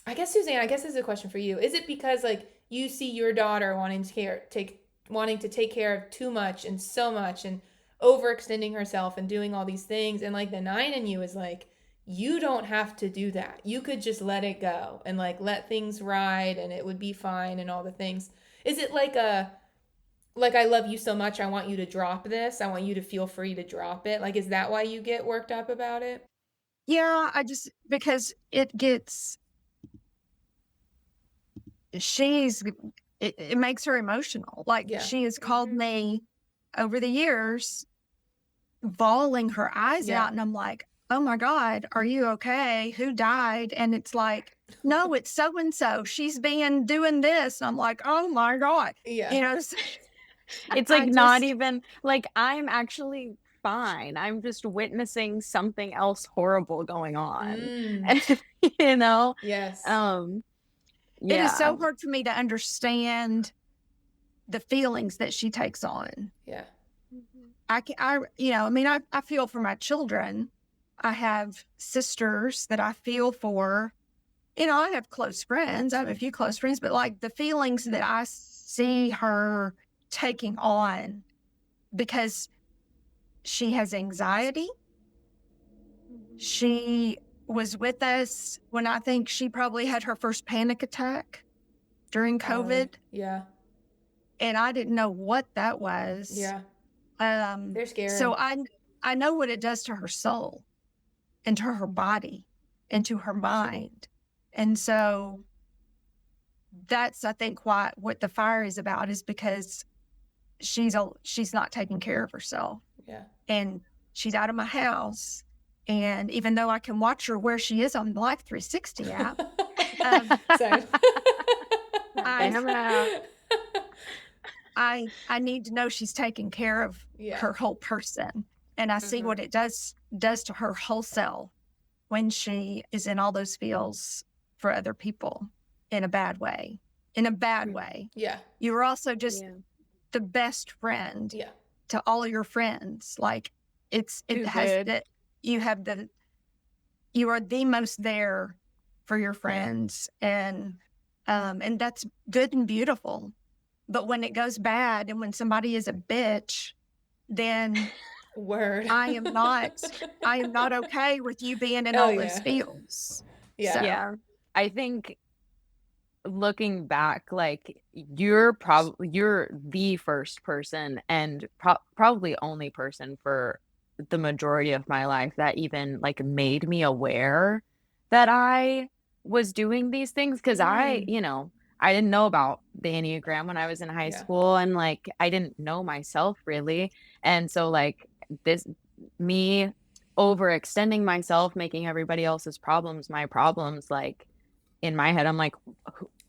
I guess, Suzanne, this is a question for you. Is it because, like, you see your daughter wanting to take care of too much and so much and overextending herself and doing all these things, and like the 9 in you is like, you don't have to do that. You could just let it go and, like, let things ride and it would be fine and all the things. Is it like I love you so much, I want you to drop this. I want you to feel free to drop it. Like, is that why you get worked up about it? Yeah, because it makes her emotional. Like, Yeah. she has called me over the years, bawling her eyes Yeah. out. And I'm like, oh my God, are you okay? Who died? And it's like, no, it's so-and-so. She's been doing this. And I'm like, oh my God. Yeah. You know, It's like not even like I'm actually fine. I'm just witnessing something else horrible going on. You know? Yes. It is so hard for me to understand the feelings that she takes on. Yeah. I feel for my children. I have sisters that I feel for. I have close friends. I have a few close friends, but like the feelings that I see her taking on because she has anxiety. She was with us when I think she probably had her first panic attack during COVID. Yeah. And I didn't know what that was. Yeah. They're scary. So I know what it does to her soul and to her body and to her mind. And so that's, I think, what the fire is about, is because she's not taking care of herself. Yeah. And she's out of my house. And even though I can watch her where she is on the Life 360 app, I need to know she's taking care of her whole person. And I see what it does to her whole self when she is in all those feels for other people in a bad way. Yeah. You are also just the best friend to all of your friends. Like you are the most there for your friends, and that's good and beautiful. But when it goes bad and when somebody is a bitch, then I am not okay with you being in all those feels. Yeah. So. Yeah. I think looking back, like you're the first person and probably only person for the majority of my life that even like made me aware that I was doing these things, because I didn't know about the Enneagram when I was in high school, and like I didn't know myself really. And so like me overextending myself, making everybody else's problems my problems, like in my head I'm like,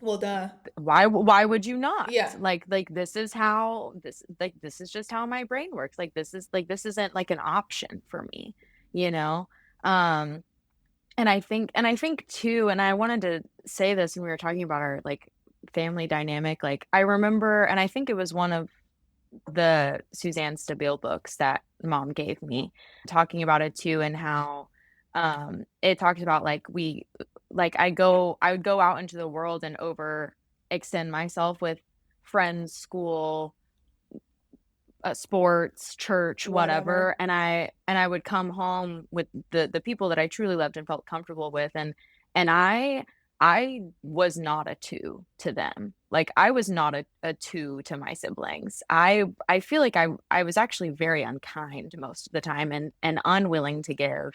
well, duh. Why would you not? Yeah. Like this is just how my brain works. Like this isn't like an option for me, And I think too, and I wanted to say this when we were talking about our like family dynamic, like I remember, and I think it was one of the Suzanne Stabile books that mom gave me, talking about it too, and how it talked about like I would go out into the world and overextend myself with friends, school, sports, church, whatever. And I would come home with the people that I truly loved and felt comfortable with, and I was not a 2 to them. Like I was not a 2 to my siblings. I feel like I was actually very unkind most of the time, and unwilling to give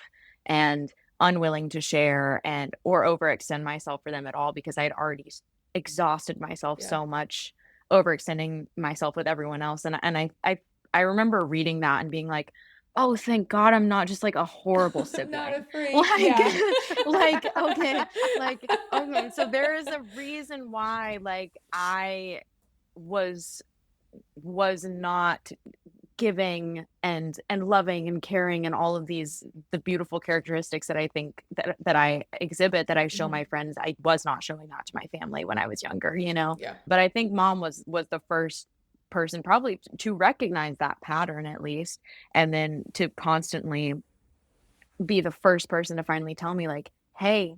and unwilling to share or overextend myself for them at all, because I had already exhausted myself so much overextending myself with everyone else. And I remember reading that and being like, oh, thank God I'm not just like a horrible sibling. Not a freak. Okay. So there is a reason why like I was not giving and loving and caring and all of the beautiful characteristics that I think that I exhibit, that I show my friends. I was not showing that to my family when I was younger, But I think mom was the first person probably to recognize that pattern, at least, and then to constantly be the first person to finally tell me like, hey,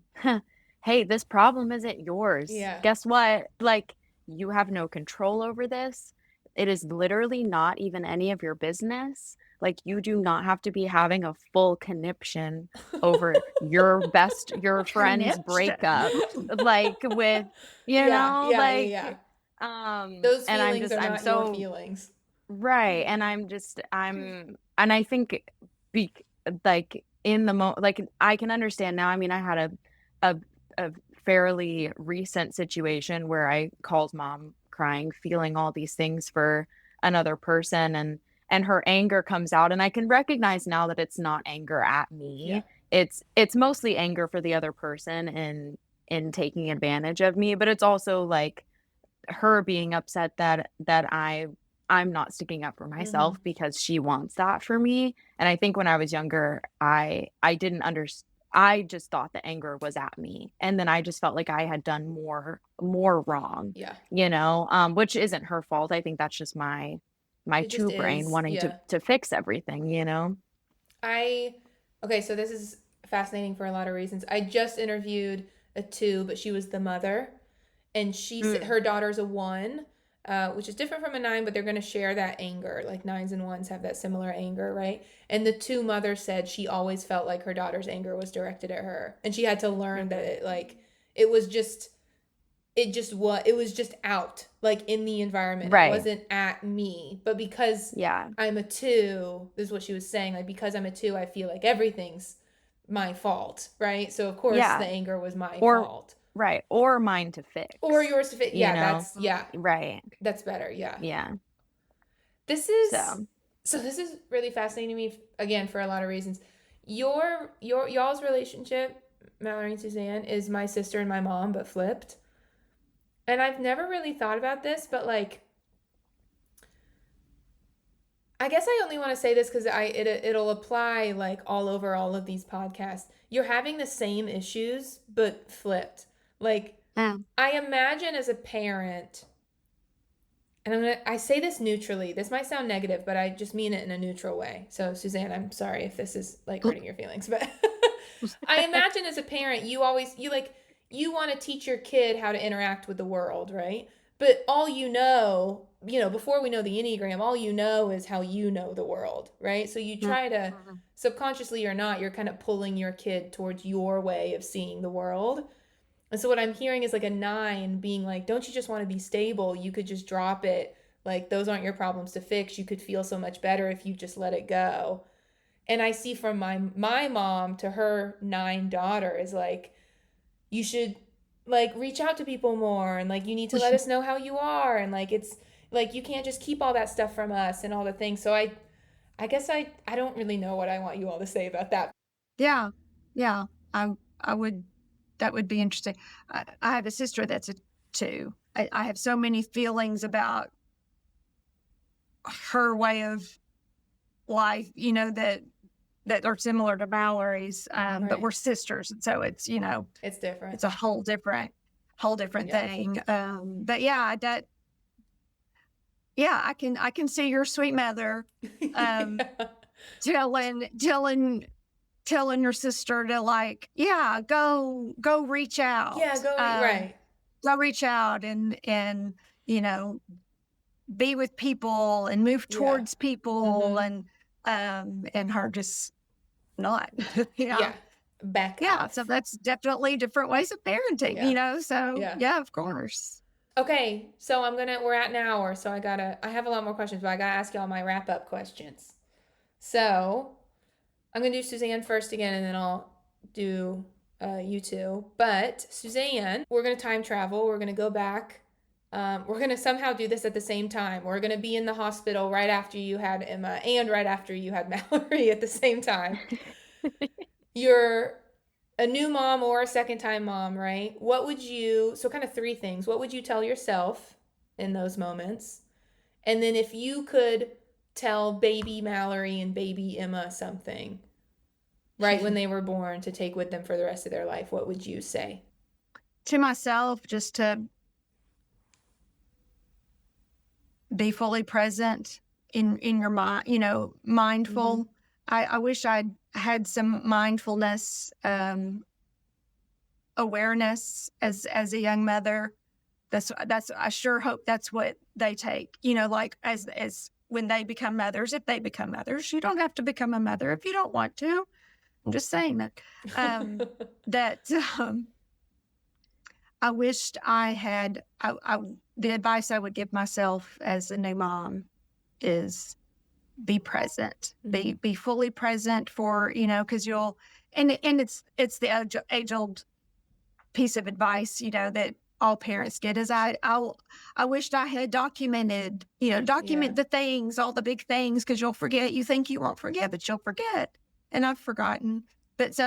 this problem isn't yours. Guess what? Like, you have no control over this. It is literally not even any of your business. Like, you do not have to be having a full conniption over your friend's breakup, like with, Those And feelings are I'm not your so feelings. right. And and I think be like in the like I can understand now. I mean, I had a a fairly recent situation where I called mom crying, feeling all these things for another person, and her anger comes out, and I can recognize now that it's not anger at Yeah. me. It's mostly anger for the other person and in taking advantage of me, but it's also like her being upset that I'm not sticking up for myself Mm-hmm. because she wants that for me. And I think when I was younger, I didn't understand. I just thought the anger was at me, and then I just felt like I had done more wrong, Yeah. which isn't her fault. I think that's just my It just two brain is. wanting Yeah. to fix everything. Okay, so this is fascinating for a lot of reasons. I just interviewed a 2, but she was the mother, and she said Mm. her daughter's a 1, which is different from a 9, but they're going to share that anger. Like 9s and 1s have that similar anger, right? And the 2 mother said she always felt like her daughter's anger was directed at her, and she had to learn that it was just it was just out, like in the environment. It Right. wasn't at me, but because Yeah. I'm a 2, this is what she was saying, like because I'm a 2, I feel like everything's my fault, right? So of course the Yeah. anger was my Or fault, right. Or mine to fix. or yours to fit. You Yeah, know. Right. that's better. Yeah. Yeah. This is So. so this is really fascinating to me, again, for a lot of reasons. Y'all's relationship, Mallory and Suzanne, is my sister and my mom, but flipped. And I've never really thought about this, but like, I guess I only want to say this because it'll apply like all over all of these podcasts. You're having the same issues, but flipped. Like, I imagine as a parent, and I say this neutrally. This might sound negative, but I just mean it in a neutral way. So Suzanne, I'm sorry if this is like hurting your feelings, but I imagine as a parent, you want to teach your kid how to interact with the world, right? But all before we know the Enneagram, all you know is how you know the world, right? So you try to, subconsciously or not, you're kind of pulling your kid towards your way of seeing the world. And so what I'm hearing is like a 9 being like, don't you just want to be stable? You could just drop it. Like, those aren't your problems to fix. You could feel so much better if you just let it go. And I see from my mom to her 9 daughter is like, you should like reach out to people more, and like you need to let us know how you are, and like it's like you can't just keep all that stuff from us and all the things. So I guess I don't really know what I want you all to say about that. Yeah. I would, that would be interesting. I have a sister that's a 2. I have so many feelings about her way of life, that are similar to Mallory's, Right. but we're sisters, and so it's It's different. it's a whole different Yeah. thing. But I can see your sweet mother telling your sister to like, go reach out. Right. Go reach out and be with people and move towards people, and her just not. Yeah. Back off. So that's definitely different ways of parenting, so Yeah. of course. Okay, so we're at an hour, so I have a lot more questions, but I gotta ask y'all my wrap up questions. So I'm gonna do Suzanne first again, and then I'll do you two. But Suzanne, we're gonna time travel. We're gonna go back. We're gonna somehow do this at the same time. We're gonna be in the hospital right after you had Emma and right after you had Mallory at the same time. You're a new mom or a second time mom, right? So kind of 3 things. What would you tell yourself in those moments? And then if you could tell baby Mallory and baby Emma something right when they were born to take with them for the rest of their life, what would you say? To myself, just to be fully present in your mind, mindful. I wish I'd had some mindfulness, awareness as a young mother. That's I sure hope that's what they take, like as when they become mothers. If they become mothers, you don't have to become a mother if you don't want to. I'm just saying that. I wished I had. I the advice I would give myself as a new mom is be present, be fully present for, because and it's the age old piece of advice, that all parents get is I wished I had documented, the things, all the big things, because you'll forget. You think you won't forget, but you'll forget. And I've forgotten. But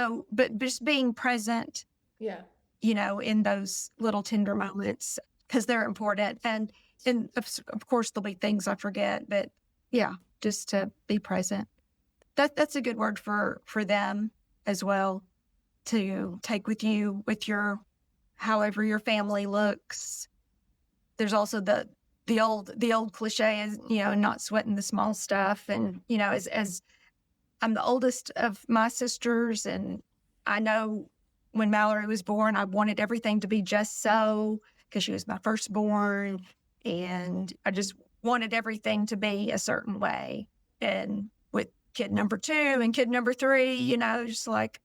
just being present, in those little tender moments, because they're important. And of course there'll be things I forget, but yeah, just to be present. That's a good word for them as well, to take with you with your, however your family looks. There's also the old cliche is, not sweating the small stuff. And, as I'm the oldest of my sisters, and I know when Mallory was born, I wanted everything to be just so, because she was my firstborn, and I just wanted everything to be a certain way. And with kid number 2 and kid number 3, just like,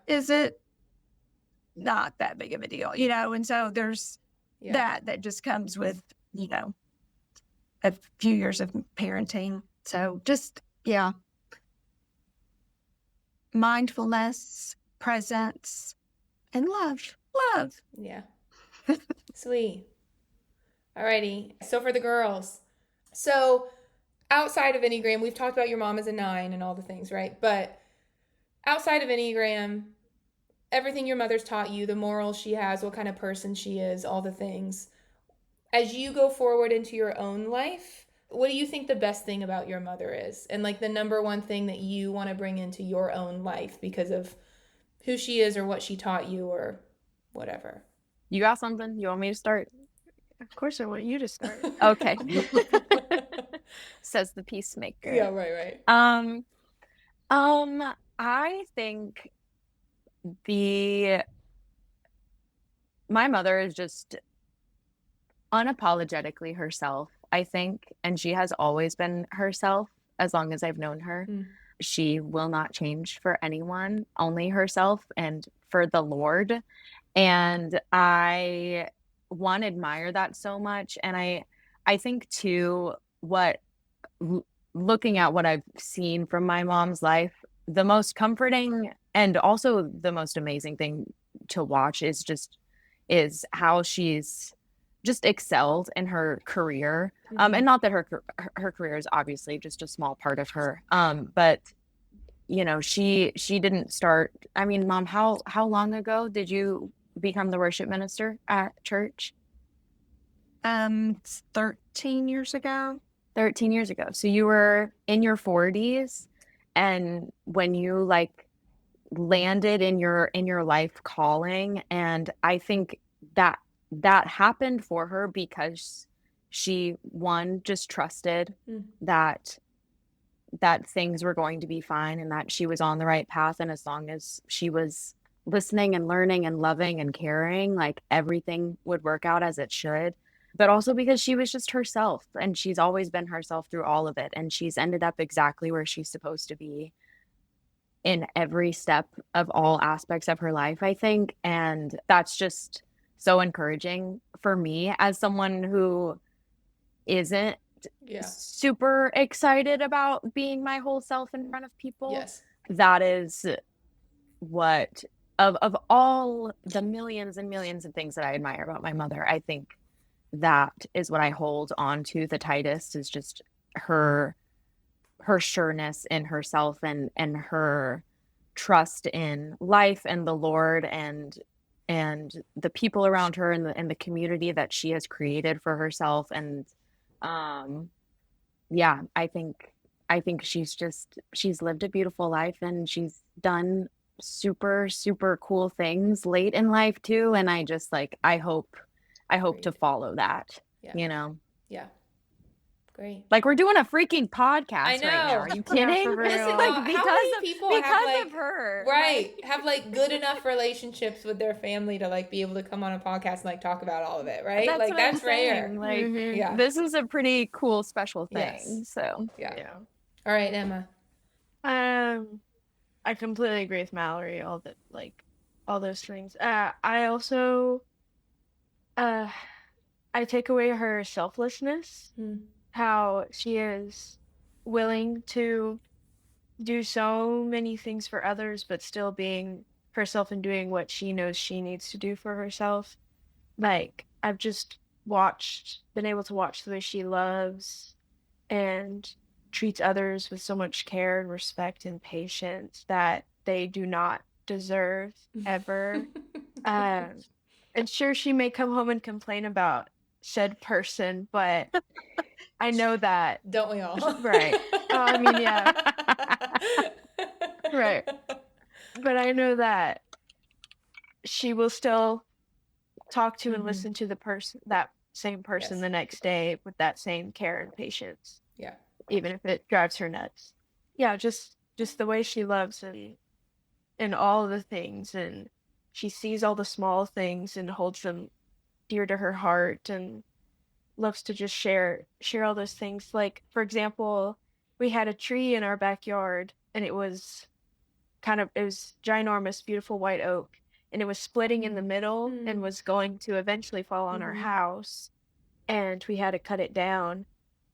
is it not that big of a deal, and so there's that just comes with, a few years of parenting. So just, mindfulness, presence, and love. Yeah. Sweet. Alrighty. So for the girls, so outside of Enneagram, we've talked about your mom as a 9 and all the things, right? But outside of Enneagram, everything your mother's taught you, the morals she has, what kind of person she is, all the things. As you go forward into your own life, what do you think the best thing about your mother is? And like the number one thing that you want to bring into your own life because of who she is or what she taught you or whatever. You got something? You want me to start? Of course I want you to start. Okay. Says the peacemaker. Yeah, right. I think my mother is just unapologetically herself, I think, and she has always been herself as long as I've known her. She will not change for anyone, only herself and for the Lord. And I admire that so much. And I think too, looking at what I've seen from my mom's life, the most comforting and also the most amazing thing to watch is how she's just excelled in her career. And not that her career is obviously just a small part of her. But she didn't start. I mean, Mom, how long ago did you become the worship minister at church? 13 years ago. 13 years ago. So you were in your 40s, and when you landed in your life calling, and I think that happened for her because she just trusted that things were going to be fine and that she was on the right path, and as long as she was listening and learning and loving and caring, like everything would work out as it should. But also because she was just herself, and she's always been herself through all of it, and she's ended up exactly where she's supposed to be in every step of all aspects of her life, I think. And that's just so encouraging for me as someone who isn't super excited about being my whole self in front of people. Yes. That is what, of all the millions and millions of things that I admire about my mother, I think that is what I hold on to the tightest, is just her sureness in herself and her trust in life and the Lord and the people around her and the community that she has created for herself. And I think she's lived a beautiful life, and she's done super, super cool things late in life too. And I just I hope to follow that, Yeah. Great. Like, we're doing a freaking podcast I know. right now. Are you kidding? Yeah, for real. Listen, Like, how many people have of her. Right. Have good enough relationships with their family to be able to come on a podcast and talk about all of it, right? That's what I'm that's rare. saying. This is a pretty cool special thing. Yes. So yeah. All right, Emma. I completely agree with Mallory, all those things. I also I I take away her selflessness, how she is willing to do so many things for others, but still being herself and doing what she knows she needs to do for herself. Like, I've just been able to watch the way she loves and treats others with so much care and respect and patience that they do not deserve ever. And sure, she may come home and complain about said person, but I know that. Don't we all? Right. I mean, yeah. Right. But I know that she will still talk to and listen to that same person the next day with that same care and patience. Yeah. Even if it drives her nuts. Yeah, just the way she loves and all the things, and she sees all the small things and holds them dear to her heart and loves to just share all those things. Like, for example, we had a tree in our backyard, and it was ginormous, beautiful white oak, and it was splitting in the middle and was going to eventually fall on our house, and we had to cut it down.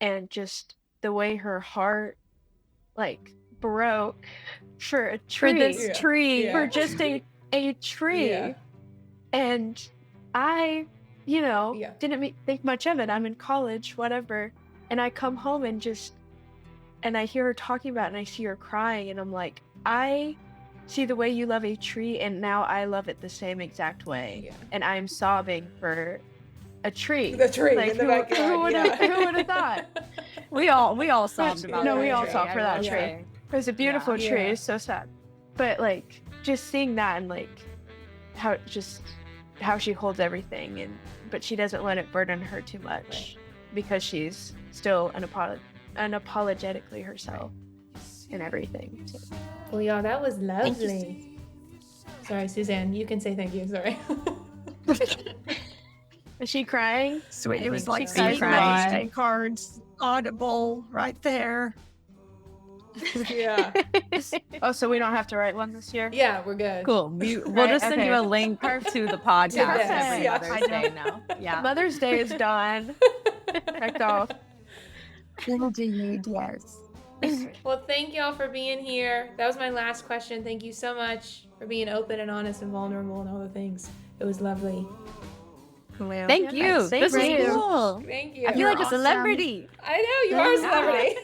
And just the way her heart like broke for a tree, for this tree, for just a tree. And I didn't think much of it. I'm in college, whatever, and I come home and I hear her talking about it, and I see her crying, and I'm like, I see the way you love a tree, and now I love it the same exact way. And I'm sobbing for a tree. The tree, like, in the backyard. Who would have thought? We all sobbed about No, that we all tree, sobbed for that I will tree. say. It was a beautiful tree. Yeah. It's so sad. But like, just seeing that, and like how she holds everything, but she doesn't let it burden her too much, because she's still unapologetically herself and everything. So. Well, y'all, that was lovely. Sorry, Suzanne, you can say thank you. Sorry. Is she crying? Sweet. It was like so. sweet birthday cards, audible right there. Yeah. Oh, so we don't have to write one this year? Yeah, we're good. Cool. We'll just send you a link to the podcast Yes, every yeah. Mother's Day now. Yeah. Mother's Day is done. Checked off. Indeed, yes. Well, thank y'all for being here. That was my last question. Thank you so much for being open and honest and vulnerable and all the things. It was lovely. Well, Thank you. Thank This was you. cool. Thank you. I feel like a awesome. celebrity. I know, you are a celebrity.